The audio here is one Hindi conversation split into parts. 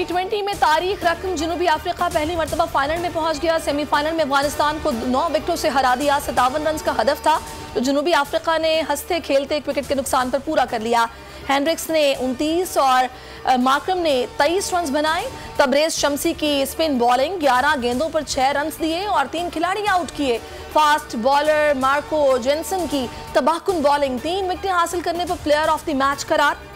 T20 में तारीख रकम जनूबी अफ्रीका पहली मरतबा फाइनल में पहुंच गया। सेमीफाइनल में अफगानिस्तान को 9 विकेटों से हरा दिया। 57 रन का हदफ था तो जनूबी अफ्रीका ने हंसते खेलते 1 विकेट के नुकसान पर पूरा कर लिया। हेनरिक्स ने 29 और मार्करम ने 23 रन बनाए। तबरेज शम्सी की स्पिन बॉलिंग 11 गेंदों पर 6 रन दिए और 3 खिलाड़ी आउट किए। फास्ट बॉलर मार्को जेनसन की तबाहकुन बॉलिंग 3 विकेटें हासिल करने पर प्लेयर ऑफ द मैच करार।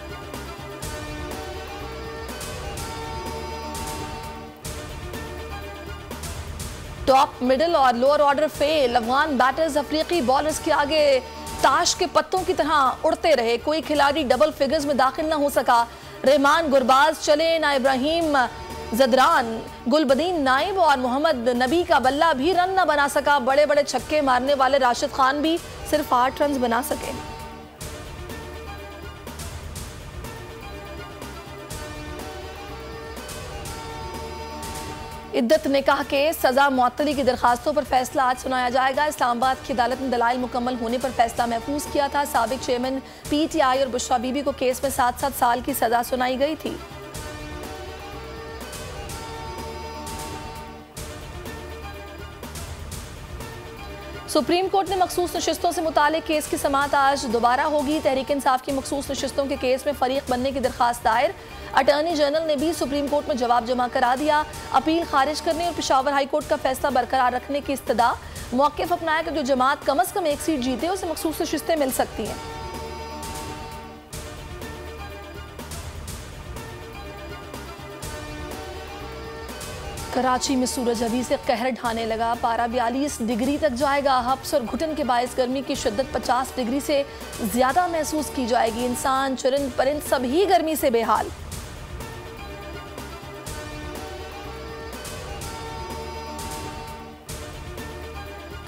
टॉप, मिडिल और lower order fail. Afghan batters अफ्रीकी बॉलर्स के आगे ताश के पत्तों की तरह उड़ते रहे। कोई खिलाड़ी डबल फिगर्स में दाखिल न हो सका। रहमान गुरबाज चले ना इब्राहिम जदरान, गुलबदीन नाइब और मोहम्मद नबी का बल्ला भी रन न बना सका। बड़े बड़े छक्के मारने वाले राशिद खान भी सिर्फ 8 रन बना सके। इद्दत निकाह के सजा मुअत्तली की दरखास्तों पर फैसला आज सुनाया जाएगा। इस्लामाबाद की अदालत ने दलाइल मुकम्मल होने पर फैसला महफूज किया था। साबिक चेयरमैन PTI और बुशरा बीबी को केस में 7-7 साल की सजा सुनाई गई थी। सुप्रीम कोर्ट ने मखसूस नशिस्तों से मुतालिक केस की समाअत आज दोबारा होगी। तहरीक इंसाफ की मखसूस नशिस्तों के केस में फरीक बनने की दरखास्त दायर। अटॉर्नी जनरल ने भी सुप्रीम कोर्ट में जवाब जमा करा दिया। अपील खारिज करने और पेशावर हाई कोर्ट का फैसला बरकरार रखने की इस्तदा। मौक़िफ़ अपनाया कि जो जमात कम अज़ कम 1 सीट जीते उसे मखसूस नशिस्तें मिल सकती हैं। कराची में सूरज अभी से कहर ढाने लगा। पारा 42 डिग्री तक जाएगा। हब्स और घुटन के बायस गर्मी की शिद्दत 50 डिग्री से ज्यादा महसूस की जाएगी। इंसान, चुरिंद परिंद सभी गर्मी से बेहाल।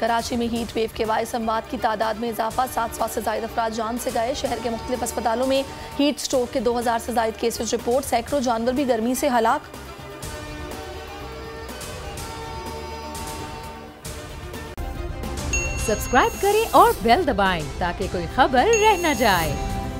कराची में हीट वेव के बायस अमवात की तादाद में इजाफा। 700 से ज्यादा अफराद जान से गए। शहर के मुख्तलिफ अस्पतालों में हीट स्ट्रोक के 2000 से ज्यादा केसेस रिपोर्ट। सैकड़ों जानवर भी गर्मी से हलाक। सब्सक्राइब करें और बेल दबाएं ताकि कोई खबर रह न जाए।